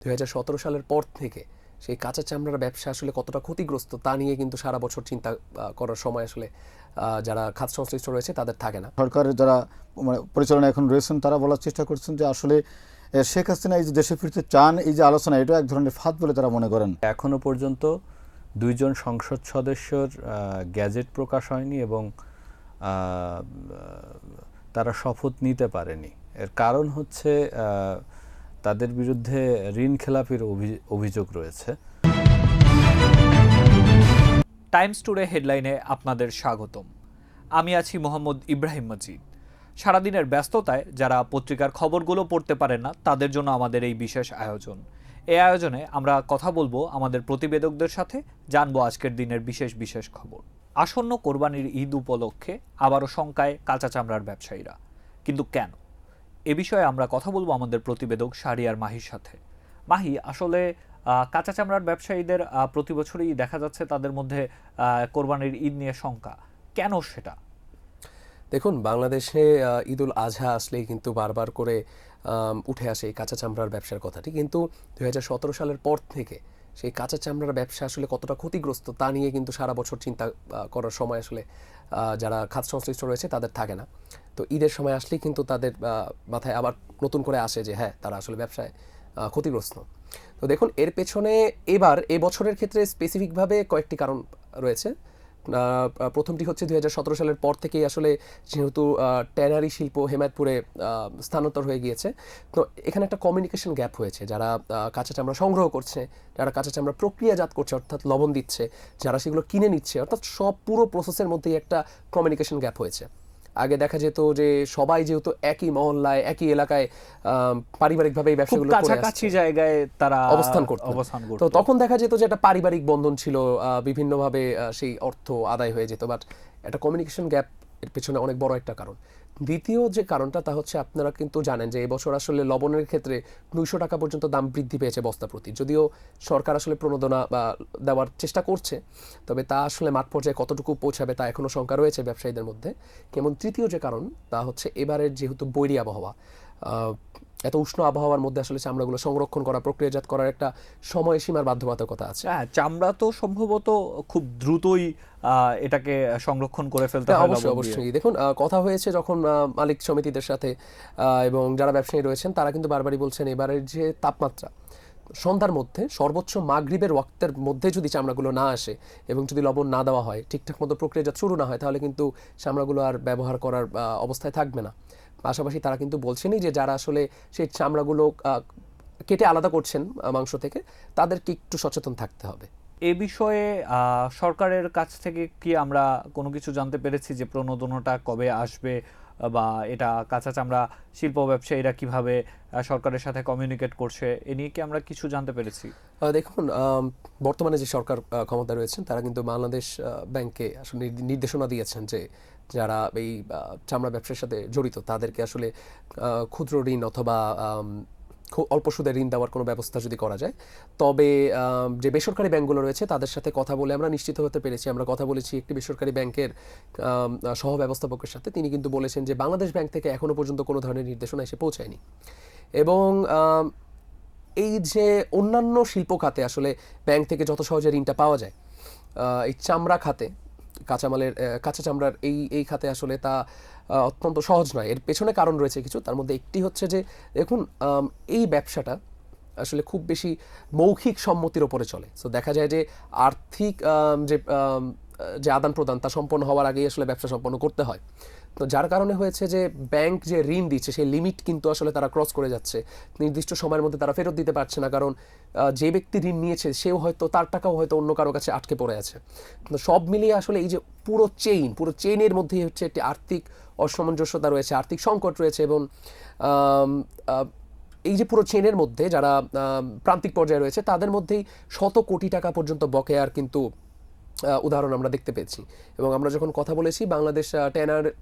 2017 সালের পর থেকে সেই কাঁচা চামড়ার ব্যবসা আসলে কতটা ক্ষতিগ্রস্ত তা নিয়ে কিন্তু সারা বছর চিন্তা করার সময় আসলে যারা খাত সংশ্লিষ্ট রয়েছে তাদের থাকে না। সরকারের যারা পরিচালনা এখন রয়েছেন তারা বলার চেষ্টা করছেন যে আসলে শেখ হাসিনা এই যে দেশে ফিরতে চান, এই যে আলোচনা, এটা এক ধরনের ফাঁদ বলে তারা মনে করেন। এখনো পর্যন্ত দুইজন সংসদ সদস্যর গ্যাজেট প্রকাশ হয়নি এবং তারা শপথ নিতে পারেনি। এর কারণ হচ্ছে তাদের বিরুদ্ধে ঋণ খেলাপির অভিযোগ রয়েছে। টাইমস টুডে হেডলাইনে আপনাদের স্বাগতম। আমি আছি মোহাম্মদ ইব্রাহিম মজিদ। সারাদিনের ব্যস্ততায় যারা পত্রিকার খবরগুলো পড়তে পারেন না তাদের জন্য আমাদের এই বিশেষ আয়োজন। এই আয়োজনে আমরা কথা বলবো আমাদের প্রতিবেদকদের সাথে, জানবো আজকের দিনের বিশেষ বিশেষ খবর। আসন্ন কোরবানির ঈদ উপলক্ষে আবারও শঙ্কায় কাঁচা চামড়ার ব্যবসায়ীরা, কিন্তু কেন? এ বিষয়ে আমরা কথা বলবো আমাদের প্রতিবেদক শাহরিয়ার মাহির সাথে। মাহি, আসলে কাঁচা চামড়ার ব্যবসায়ীদের প্রতি বছরই দেখা যাচ্ছে তাদের মধ্যে কোরবানির ঈদ নিয়ে শঙ্কা, কেন সেটা? দেখুন, বাংলাদেশে ঈদুল আজহা আসলেই কিন্তু বারবার করে উঠে আসে এই কাঁচা চামড়ার ব্যবসার কথাটি, কিন্তু 2017 সালের পর থেকে সেই কাঁচা চামড়ার ব্যবসা আসলে কতটা ক্ষতিগ্রস্ত তা নিয়ে কিন্তু সারা বছর চিন্তা করার সময় আসলে যারা খাত সংশ্লিষ্ট রয়েছে তাদের থাকে না। তো ঈদের সময় আসলেই কিন্তু তাদের মাথায় আবার নতুন করে আসে যে হ্যাঁ, তারা আসলে ব্যবসায় ক্ষতিগ্রস্ত। তো দেখুন, এর পেছনে এবছরের ক্ষেত্রে স্পেসিফিকভাবে কয়েকটি কারণ রয়েছে। প্রথমটি হচ্ছে 2017 সালের পর থেকেই আসলে যেহেতু ট্যানারি শিল্প হেমায়তপুরে স্থানান্তর হয়ে গিয়েছে, তো এখানে একটা কমিউনিকেশন গ্যাপ হয়েছে। যারা কাঁচা চামড়া সংগ্রহ করছে, যারা কাঁচা চামড়া প্রক্রিয়াজাত করছে অর্থাৎ লবণ দিচ্ছে, যারা সেগুলো কিনে নিচ্ছে, অর্থাৎ সব পুরো প্রসেসের মধ্যেই একটা কমিউনিকেশন গ্যাপ হয়েছে। আগে দেখা যেত যে সবাই যেহেতু একই মহল্লায় একই এলাকায় পারিবারিকভাবে এই ব্যবসাগুলো কাছাকাছি জায়গায় তারা অবস্থান করত, তো তখন দেখা যেত যে একটা পারিবারিক বন্ধন ছিল, বিভিন্নভাবে সেই অর্থ আদায় হয়ে যেত। বাট একটা কমিউনিকেশন গ্যাপ এর পেছনে অনেক বড় একটা কারণ। দ্বিতীয় যে কারণটা তা হচ্ছে, আপনারা কিন্তু জানেন যে এবছর আসলে লবণের ক্ষেত্রে 200 টাকা পর্যন্ত দাম বৃদ্ধি পেয়েছে বস্তা প্রতি। যদিও সরকার আসলে প্রণোদনা দেওয়ার চেষ্টা করছে, তবে তা আসলে মাঠ পর্যায়ে কতটুকু পৌঁছাবে তা এখনও শঙ্কা রয়েছে ব্যবসায়ীদের মধ্যে। কেমন তৃতীয় যে কারণ তা হচ্ছে, এবারের যেহেতু বৈরী আবহাওয়া, এত উষ্ণ আবহাওয়ার মধ্যে আসলে চামড়াগুলো সংরক্ষণ করা, প্রক্রিয়াজাত করার একটা সময়সীমার বাধ্যবাধকতা আছে। হ্যাঁ, চামড়া তো সম্ভবত খুব দ্রুতই এটাকে সংরক্ষণ করে ফেলতে হবে। অবশ্যই দেখুন, কথা হয়েছে যখন মালিক সমিতিদের সাথে এবং যারা ব্যবসায়ী রয়েছেন তারা কিন্তু বারবারই বলছেন এবারের যে তাপমাত্রা, সন্ধ্যার মধ্যে সর্বোচ্চ মাগরিবের ওয়াক্তের মধ্যে যদি চামড়াগুলো না আসে এবং যদি লবণ না দেওয়া হয়, ঠিকঠাক মতো প্রক্রিয়াজাত শুরু না হয়, তাহলে কিন্তু চামড়াগুলো আর ব্যবহার করার অবস্থায় থাকবে না। পাশাপাশি তারা কিন্তু বলছেনই যে যারা আসলে সেই চামড়াগুলো কেটে আলাদা করছেন মাংস থেকে, তাদেরকে একটু সচেতন থাকতে হবে। এ বিষয়ে সরকারের কাছ থেকে কি আমরা কোনো কিছু জানতে পেরেছি যে প্রণোদনাটা কবে আসবে, বা এটা কাঁচা চামড়া শিল্প ব্যবসায়ীরা কিভাবে সরকারের সাথে কমিউনিকেট করছে, এ নিয়ে কি আমরা কিছু জানতে পেরেছি? দেখুন, বর্তমানে যে সরকার ক্ষমতা রয়েছেন তারা কিন্তু বাংলাদেশ ব্যাংকে আসলে নির্দেশনা দিয়েছেন যে যারা এই চামড়া ব্যবসার সাথে জড়িত তাদেরকে আসলে ক্ষুদ্র ঋণ অথবা খুব অল্প সুদে ঋণ দেওয়ার কোনো ব্যবস্থা যদি করা যায়, তবে যে বেসরকারি ব্যাংকগুলো রয়েছে তাদের সাথে কথা বলে আমরা নিশ্চিত হতে পেরেছি। আমরা কথা বলেছি একটি বেসরকারি ব্যাংকের সহ ব্যবস্থাপকের সাথে, তিনি কিন্তু বলেছেন যে বাংলাদেশ ব্যাংক থেকে এখনও পর্যন্ত কোনো ধরনের নির্দেশনা এসে পৌঁছায়নি। এবং এই যে অন্যান্য শিল্প খাতে আসলে ব্যাংক থেকে যত সহজে ঋণটা পাওয়া যায়, এই চামড়া খাতে, কাঁচা চামড়ার এই খাতে আসলে তা অত্যন্ত সহজ নয়। এর পেছনে কারণ রয়েছে কিছু, তার মধ্যে একটি হচ্ছে যে দেখুন, এই ব্যবসাটা আসলে খুব বেশি মৌখিক সম্মতির ওপরে চলে। সো দেখা যায় যে আর্থিক যে আদান প্রদান তা সম্পন্ন হওয়ার আগেই আসলে ব্যবসা সম্পন্ন করতে হয়। তো যার কারণে হয়েছে যে ব্যাংক যে ঋণ দিচ্ছে সেই লিমিট কিন্তু আসলে তারা ক্রস করে যাচ্ছে, নির্দিষ্ট সময়ের মধ্যে তারা ফেরত দিতে পারছে না, কারণ যে ব্যক্তি ঋণ নিয়েছে সেও হয়তো তার টাকাও হয়তো অন্য কারো কাছে আটকে পড়ে আছে। তো সব মিলিয়ে আসলে এই যে পুরো চেইনের মধ্যেই হচ্ছে একটি আর্থিক অসামঞ্জস্যতা রয়েছে, আর্থিক সংকট রয়েছে। এবং এই যে পুরো চেইনের মধ্যে যারা প্রান্তিক পর্যায়ে রয়েছে তাদের মধ্যেই শত কোটি টাকা পর্যন্ত বকেয়ার কিন্তু উদাহরণ আমরা দেখতে পেয়েছি। এবং আমরা যখন কথা বলেছি বাংলাদেশ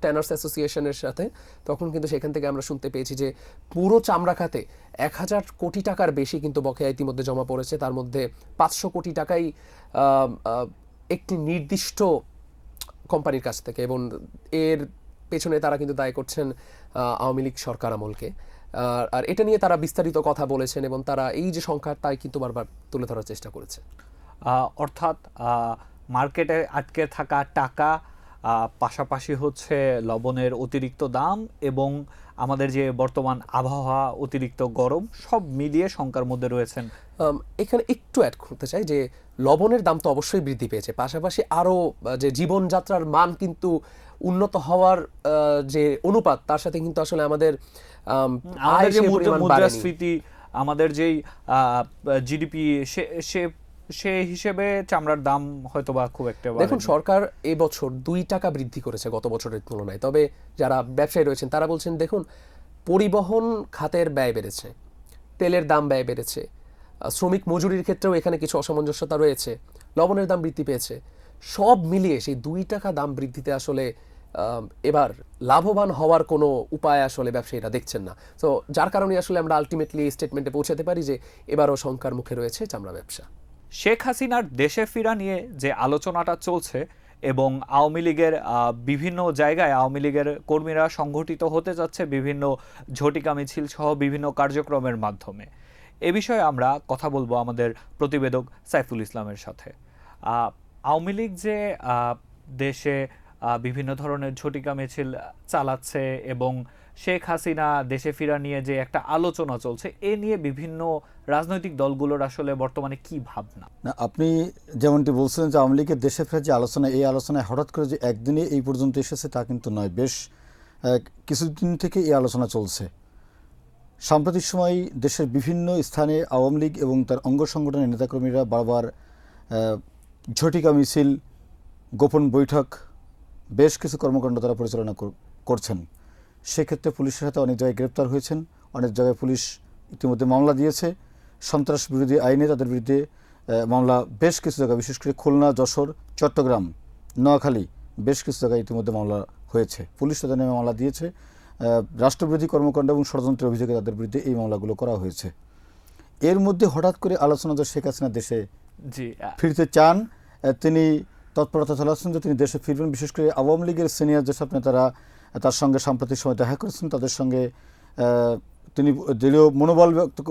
ট্যানার্স অ্যাসোসিয়েশনের সাথে, তখন কিন্তু সেখান থেকে আমরা শুনতে পেয়েছি যে পুরো চামড়া খাতে 1000 কোটি টাকার বেশি কিন্তু বকেয়া ইতিমধ্যে জমা পড়েছে। তার মধ্যে 500 কোটি টাকাই একটি নির্দিষ্ট কোম্পানির কাছ থেকে, এবং এর পেছনে তারা কিন্তু দায়ী করছেন আওয়ামী লীগ সরকার আমলকে। আর এটা নিয়ে তারা বিস্তারিত কথা বলেছেন এবং তারা এই যে সংখ্যা তাই কিন্তু বারবার তুলে ধরার চেষ্টা করেছে। অর্থাৎ মার্কেটে আটকে থাকা টাকা, পাশাপাশি হচ্ছে লবণের অতিরিক্ত দাম এবং আমাদের যে বর্তমান আবহাওয়া অতিরিক্ত গরম, সব মিলিয়ে শঙ্কার মধ্যে রয়েছেন। এখানে একটু অ্যাড করতে চাই যে লবণের দাম তো অবশ্যই বৃদ্ধি পেয়েছে, পাশাপাশি আরও যে জীবনযাত্রার মান কিন্তু উন্নত হওয়ার যে অনুপাত, তার সাথে কিন্তু আসলে আমাদের আমাদের যে সেই পরিমাণ বাড়েনি। মুদ্রাস্ফীতি, আমাদের যেই জিডিপি, সে হিসেবে চামড়ার দাম হয়তো বা খুব একটা দেখুন, সরকার এবছর 2 টাকা বৃদ্ধি করেছে গত বছরের তুলনায়। তবে যারা ব্যবসায়ী রয়েছেন তারা বলছেন দেখুন, পরিবহন খাতের ব্যয় বেড়েছে, তেলের দাম ব্যয় বেড়েছে, শ্রমিক মজুরির ক্ষেত্রেও এখানে কিছু অসামঞ্জস্যতা রয়েছে, লবণের দাম বৃদ্ধি পেয়েছে। সব মিলিয়ে সেই 2 টাকা দাম বৃদ্ধিতে আসলে এবার লাভবান হওয়ার কোনো উপায় আসলে ব্যবসায়ীরা দেখছেন না। তো যার কারণে আসলে আমরা আলটিমেটলি স্টেটমেন্টে পৌঁছাতে পারি যে এবারও শঙ্কার মুখে রয়েছে চামড়া ব্যবসা। শেখ হাসিনার দেশে ফেরা নিয়ে যে আলোচনাটা চলছে এবং আওয়ামী লীগের বিভিন্ন জায়গায় আওয়ামী লীগের কর্মীরা সংগঠিত হতে যাচ্ছে বিভিন্ন ঝটিকা মিছিল সহ বিভিন্ন কার্যক্রমের মাধ্যমে, এ বিষয়ে আমরা কথা বলবো আমাদের প্রতিবেদক সাইফুল ইসলামের সাথে। আওয়ামী লীগ যে দেশে বিভিন্ন ধরনের ঝটিকা মিছিল চালাচ্ছে এবং শেখ হাসিনা দেশে ফেরা নিয়ে যে একটা আলোচনা চলছে, এ নিয়ে বিভিন্ন রাজনৈতিক দলগুলোর আসলে বর্তমানে কি ভাবনা? না, আপনি যেমনটি বলছিলেন যে আওয়ামী লীগের দেশে ফেরার যে আলোচনা, এই আলোচনায় হঠাৎ করে যে একদিনে এই পর্যন্ত এসেছে তা কিন্তু নয়। বেশ কিছুদিন থেকে এই আলোচনা চলছে। সাম্প্রতিক সময় দেশের বিভিন্ন স্থানে আওয়ামী লীগ এবং তার অঙ্গ সংগঠনের নেতাকর্মীরা বারবার ঝটিকা মিছিল, গোপন বৈঠক, বেশ কিছু কর্মকাণ্ড তারা পরিচালনা করছেন। সেক্ষেত্রে পুলিশের সাথে অনেক জায়গায় গ্রেপ্তার হয়েছেন, অনেক জায়গায় পুলিশ ইতিমধ্যে মামলা দিয়েছে। সন্ত্রাস বিরোধী আইনে তাদের বিরুদ্ধে মামলা বেশ কিছু জায়গায়, বিশেষ করে খুলনা, যশোর, চট্টগ্রাম, নোয়াখালী বেশ কিছু জায়গায় ইতিমধ্যে মামলা হয়েছে। পুলিশ তাদের নামে মামলা দিয়েছে। রাষ্ট্রবিরোধী কর্মকাণ্ড এবং ষড়যন্ত্রের অভিযোগে তাদের বিরুদ্ধে এই মামলাগুলো করা হয়েছে। এর মধ্যে হঠাৎ করে আলোচনা যে শেখ হাসিনা দেশে ফিরতে চান, তিনি তৎপরতা চালাচ্ছেন যে তিনি দেশে ফিরবেন। বিশেষ করে আওয়ামী লীগের সিনিয়র যেসব নেতারা তার সঙ্গে সাম্প্রতিক সময় দেখা করেছেন, তাদের সঙ্গে তিনি দলীয়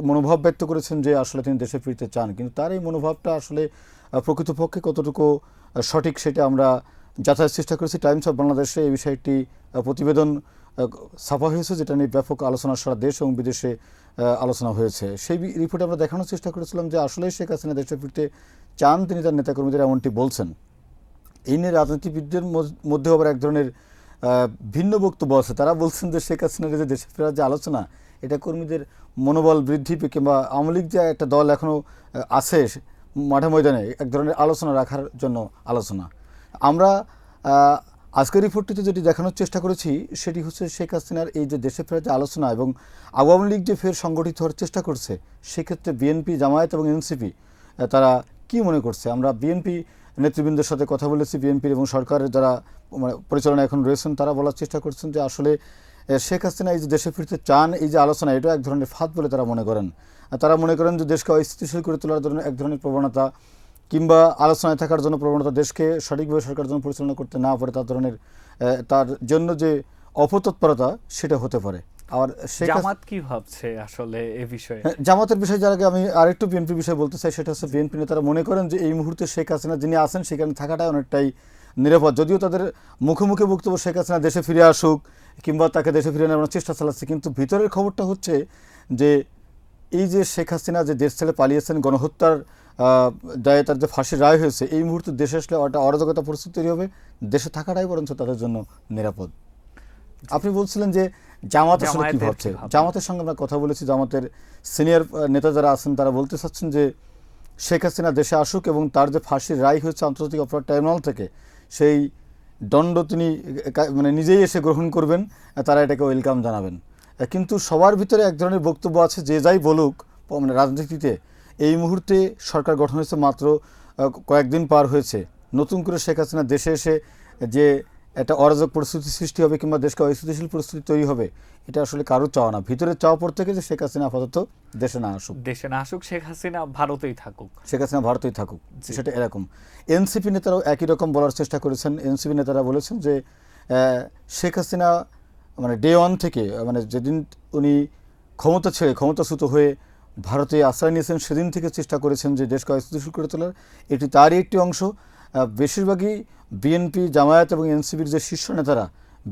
মনোভাব ব্যক্ত করেছেন যে আসলে তিনি দেশে ফিরতে চান। কিন্তু তার এই মনোভাবটা আসলে প্রকৃতপক্ষে কতটুকু সঠিক সেটা আমরা যাচাইয়ের চেষ্টা করেছি। টাইমস অফ বাংলাদেশে এই বিষয়টি প্রতিবেদন ছাপা হয়েছে, যেটা নিয়ে ব্যাপক আলোচনা সারা দেশ এবং বিদেশে আলোচনা হয়েছে। সেই রিপোর্টে আমরা দেখানোর চেষ্টা করেছিলাম যে আসলে শেখ হাসিনা দেশে ফিরতে চান, তিনি তার নেতাকর্মীদের এমনটি বলছেন। এই নিয়ে রাজনীতিবিদদের মধ্যেও আবার এক ধরনের ভিন্ন বক্তব্য আছে। তারা বলছেন যে শেখ হাসিনার যে দেশে ফেরার যে আলোচনা, এটা কর্মীদের মনোবল বৃদ্ধি কিংবা আওয়ামী লীগ যে একটা দল এখনও আছে মাঠে ময়দানে, এক ধরনের আলোচনা রাখার জন্য আলোচনা। আমরা আজকের রিপোর্টটিতে যেটি দেখানোর চেষ্টা করেছি সেটি হচ্ছে শেখ হাসিনার এই যে দেশে ফেরার যে আলোচনা এবং আওয়ামী লীগ যে ফের সংগঠিত হওয়ার চেষ্টা করছে, সেক্ষেত্রে বিএনপি, জামায়াত এবং এনসিপি তারা কি মনে করছে। আমরা বিএনপি নেতৃবৃন্দের সাথে কথা বলেছি। বিএনপির এবং সরকারের যারা পরিচালনা এখন রয়েছেন তারা বলার চেষ্টা করছেন যে আসলে শেখ হাসিনা এই যে দেশে ফিরতে চান, এই যে আলোচনা, এটা এক ধরনের ফাঁদ বলে তারা মনে করেন। তারা মনে করেন যে দেশকে অস্থিতিশীল করে তোলার জন্য এক ধরনের প্রবণতা কিংবা আলোচনায় থাকার জন্য প্রবণতা, দেশকে সঠিকভাবে সরকার যখন পরিচালনা করতে না পারে তার জন্য যে অপতৎপরতা, সেটা হতে পারে। আর জামাত কি ভাবছে আসলে এই বিষয়ে? জামাতের বিষয়ে যার আগে আমি আরেকটু বিএনপির বিষয়ে বলতে চাই, সেটা হচ্ছে বিএনপি নেতারা মনে করেন যে এই মুহূর্তে শেখ হাসিনা যিনি আছেন সেখানে থাকাটাই অনেকটাই নিরাপদ। যদিও তাদের মুখে মুখে বক্তব্য শেখ হাসিনা দেশে ফিরে আসুক কিংবা তাকে দেশে ফিরে নেওয়ার চেষ্টা চালাচ্ছে, কিন্তু ভিতরের খবরটা হচ্ছে যে এই যে শেখ হাসিনা যে দেশ ছেড়ে পালিয়েছেন, গণহত্যার দায়ে তার যে ফাঁসির রায় হয়েছে, এই মুহূর্তে দেশে আসলে একটা অরাজকতা পরিস্থিতি তৈরি হবে, দেশে থাকাটাই বরঞ্চ তাদের জন্য নিরাপদ। আপনি বলছিলেন যে জামাত আসলে কি ভাবছে। জামাতের সঙ্গে আমরা কথা বলেছি। জামাতের সিনিয়র নেতা যারা আছেন তারা বলতে চাচ্ছেন যে শেখ হাসিনা দেশে আসুক এবং তার যে ফাঁসির রায় হয়েছে আন্তর্জাতিক অপরাধ ট্রাইব্যুনাল থেকে, সেই দণ্ড তিনি মানে নিজেই এসে গ্রহণ করবেন, তারা এটাকে ওয়েলকাম জানাবেন। কিন্তু সবার ভিতরে এক ধরনের বক্তব্য আছে, যে যাই বলুক মানে রাজনীতিতে এই মুহূর্তে সরকার গঠন হয়েছে মাত্র কয়েকদিন পার হয়েছে, নতুন করে শেখ হাসিনা দেশে এসে যে একটা অরাজক পরিস্থিতি সৃষ্টি হবে কিংবা দেশকে অস্থিতিশীল পরিস্থিতি তৈরি হবে, এটা আসলে কারো চাওয়া না। ভিতরে চাওয়া পর থেকে যে শেখ হাসিনা আপাতত দেশে না আসুক, শেখ হাসিনা ভারতেই থাকুক, সেটা এরকম। এনসিপি নেতারাও একই রকম বলার চেষ্টা করেছেন। এনসিপি নেতারা বলেছেন যে শেখ হাসিনা মানে ডে ওয়ান থেকে, মানে যেদিন উনি ক্ষমতা ছেড়ে ক্ষমতাচ্যুত হয়ে ভারতে আশ্রয় নিয়েছেন, সেদিন থেকে চেষ্টা করেছেন যে দেশকে অস্থিতিশীল করে তোলার। এটি তারই একটি অংশ। বেশিরভাগই বিএনপি, জামায়াত এবং এনসিপির যে শীর্ষ নেতারা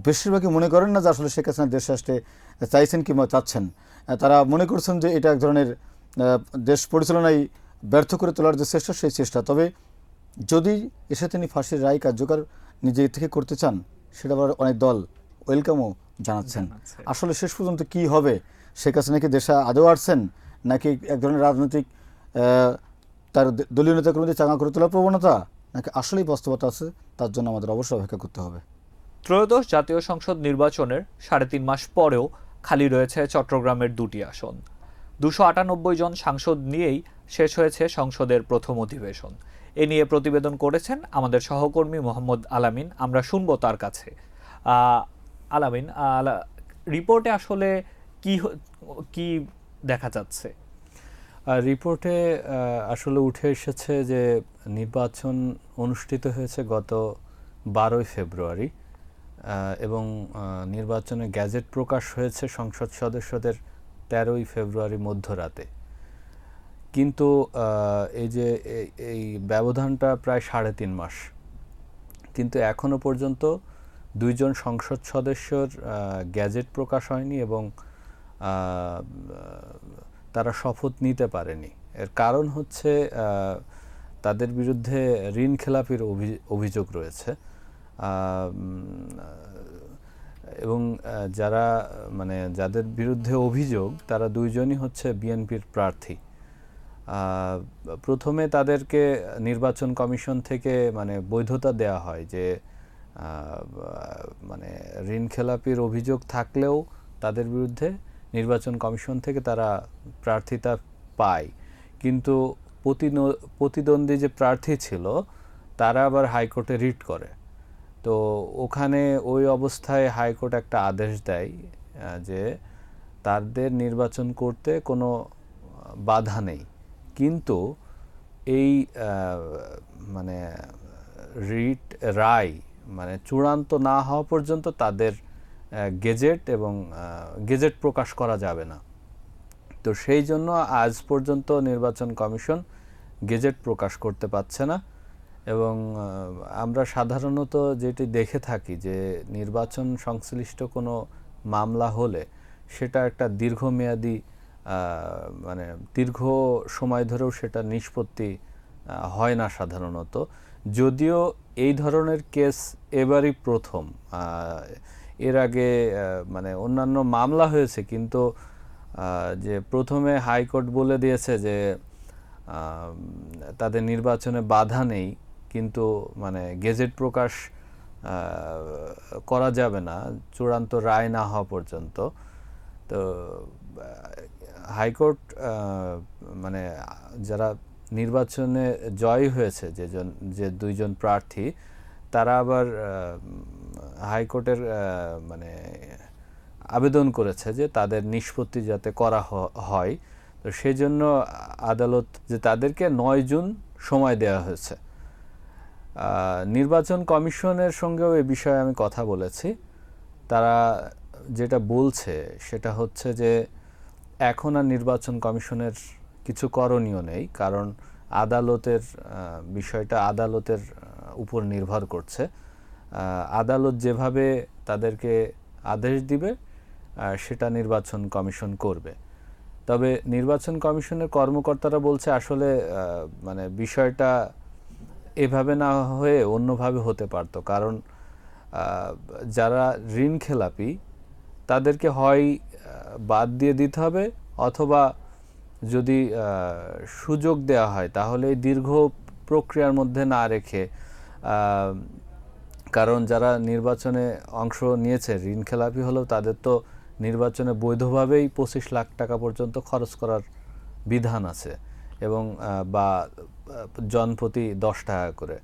বেশিরভাগই মনে করেন না যে আসলে শেখ হাসিনা দেশে আসতে চাইছেন কিংবা চাচ্ছেন। তারা মনে করছেন যে এটা এক ধরনের দেশ পরিচালনায় ব্যর্থ করে তোলার যে চেষ্টা, সেই চেষ্টা। তবে যদি এসে তিনি ফাঁসির রায় কার্যকর নিজে থেকে করতে চান, সেটা আবার অনেক দল ওয়েলকামও জানাচ্ছেন। আসলে শেষ পর্যন্ত কি হবে? শেখ হাসিনা কি দেশে আদৌ আসছেন, নাকি এক ধরনের রাজনৈতিক তার দলীয় নেতাকর্মীদের চাঙা করে তোলার প্রবণতা, নাকি আসলেই বাস্তবতা আছে? তার জন্য আমাদের অবশ্যই অপেক্ষা করতে হবে। ত্রয়োদশ জাতীয় সংসদ নির্বাচনের 3.5 মাস পরেও খালি রয়েছে চট্টগ্রামের 2টি আসন। 298 জন সাংসদ নিয়েই শেষ হয়েছে সংসদের প্রথম অধিবেশন। এ নিয়ে প্রতিবেদন করেছেন আমাদের সহকর্মী মোহাম্মদ আলামিন। আমরা শুনবো তার কাছে। আলামিন, রিপোর্টে আসলে কি দেখা যাচ্ছে? রিপোর্টে আসলে উঠে এসেছে যে নির্বাচন অনুষ্ঠিত হয়েছে গত 12ই ফেব্রুয়ারি এবং নির্বাচনে গ্যাজেট প্রকাশ হয়েছে সংসদ সদস্যদের 13ই ফেব্রুয়ারি মধ্যরাতে। কিন্তু এই যে এই ব্যবধানটা প্রায় 3.5 মাস, কিন্তু এখনো পর্যন্ত 2 জন সংসদ সদস্যর গ্যাজেট প্রকাশ হয়নি এবং তারা শপথ নিতে পারেনি। এর কারণ হচ্ছে তাদের বিরুদ্ধে ঋণ খেলাপির অভিযোগ রয়েছে এবং যাদের বিরুদ্ধে অভিযোগ তারা 2 জনই হচ্ছে বিএনপির প্রার্থী। প্রথমে তাদেরকে নির্বাচন কমিশন থেকে বৈধতা দেওয়া হয় যে ঋণ খেলাপির অভিযোগ থাকলেও তাদের বিরুদ্ধে নির্বাচন কমিশন থেকে তারা প্রার্থিতা পায়। কিন্তু প্রতিদ্বন্দ্বী যে প্রার্থী ছিল তারা আবার হাইকোর্টে রিট করে। তো ওখানে ওই অবস্থায় হাইকোর্ট একটা আদেশ দেয় যে তাদের নির্বাচন করতে কোনো বাধা নেই, কিন্তু এই রিট রায় চূড়ান্ত না হওয়া পর্যন্ত তাদের গেজেট প্রকাশ করা যাবে না। তো সেই জন্য আজ পর্যন্ত নির্বাচন কমিশন গেজেট প্রকাশ করতে পারছে না। এবং আমরা সাধারণত যেটি দেখে থাকি যে নির্বাচন সংশ্লিষ্ট কোনো মামলা হলে সেটা একটা দীর্ঘমেয়াদী দীর্ঘ সময় ধরেও সেটা নিষ্পত্তি হয় না সাধারণত। যদিও এই ধরনের কেস এবারই প্রথম। এর আগে অন্যান্য মামলা হয়েছে, কিন্তু যে প্রথমে হাইকোর্ট বলে দিয়েছে যে তাদের নির্বাচনে বাধা নেই, কিন্তু গেজেট প্রকাশ করা যাবে না চূড়ান্ত রায় না হওয়া পর্যন্ত। তো হাইকোর্ট যারা নির্বাচনে জয়ী হয়েছে যে 2 জন প্রার্থী, তারা আবার হাইকোর্টের আবেদন করেছে যে তাদের নিষ্পত্তি যাতে করা হয়। তো সেই জন্য আদালত যে তাদেরকে 9 জুন সময় দেওয়া হয়েছে। নির্বাচন কমিশনের সঙ্গেও এ বিষয়ে আমি কথা বলেছি। তারা যেটা বলছে সেটা হচ্ছে যে এখন আর নির্বাচন কমিশনের কিছু করণীয় নেই, কারণ আদালতের বিষয়টা আদালতের উপর নির্ভর করছে। আদালত যেভাবে তাদেরকে আদেশ দিবে সেটা নির্বাচন কমিশন করবে। তবে নির্বাচন কমিশনের কর্মকর্তারা বলছে আসলে বিষয়টা এভাবে না হয়ে অন্যভাবে হতে পারতো, কারণ যারা ঋণ খেলাপি তাদেরকে হয় বাদ দিয়ে দিতে হবে, অথবা যদি সুযোগ দেওয়া হয় তাহলে দীর্ঘ প্রক্রিয়ার মধ্যে না রেখে, কারণ যারা নির্বাচনে অংশ নিয়েছে ঋণ খেলাপি হলেও তাদের তো নির্বাচনে বৈধভাবেই 25 লাখ টাকা পর্যন্ত খরচ করার বিধান আছে, এবং বা জনপ্রতি 10 টাকা করে।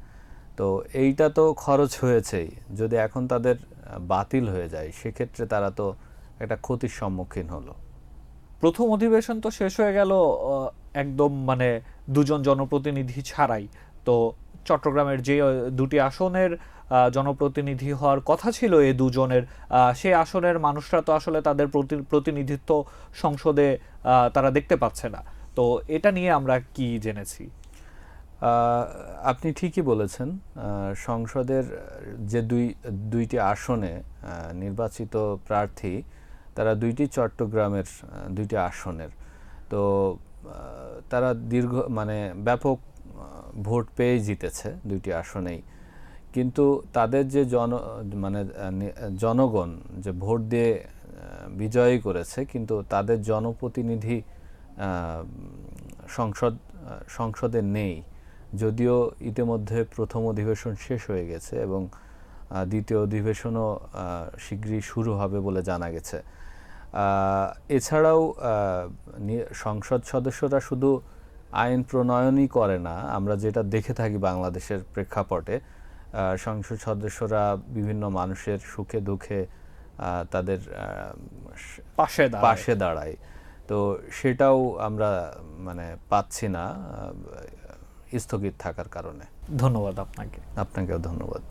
তো এইটা তো খরচ হয়েছেই, যদি এখন তাদের বাতিল হয়ে যায় সেক্ষেত্রে তারা তো একটা ক্ষতির সম্মুখীন হলো। প্রথম অধিবেশন তো শেষ হয়ে গেল একদম 2 জন জনপ্রতিনিধি ছাড়াই। তো চট্টগ্রামের যে দুটি আসনের জনপ্রতিনিধি হওয়ার কথা ছিল এই দুজনের, সেই আসনের মানুষরা তো আসলে তাদের প্রতিনিধিত্ব সংসদে তারা দেখতে পাচ্ছে না। তো এটা নিয়ে আমরা কি জেনেছি? আপনি ঠিকই বলেছেন। সংসদের যে দুইটি আসনে নির্বাচিত প্রার্থী, তারা দুইটি চট্টগ্রামের দুইটি আসনের। তো তারা ব্যাপক ভোট পেয়ে জিতেছে দুইটি আসনেই। কিন্তু তাদের যে জনগণ যে ভোট দিয়ে বিজয়ী করেছে, কিন্তু তাদের জনপ্রতিনিধি সংসদে নেই। যদিও ইতিমধ্যে প্রথম অধিবেশন শেষ হয়ে গেছে এবং দ্বিতীয় অধিবেশনও শীঘ্রই শুরু হবে বলে জানা গেছে। এছাড়াও সংসদ সদস্যরা শুধু আইন প্রণয়নই করে না, আমরা যেটা দেখে থাকি বাংলাদেশের প্রেক্ষাপটে, সংসদ সদস্যরা বিভিন্ন মানুষের সুখে দুঃখে তাদের পাশে দাঁড়ায়। তো সেটাও আমরা পাচ্ছি না স্থগিত থাকার কারণে। ধন্যবাদ আপনাকে। আপনাকেও ধন্যবাদ।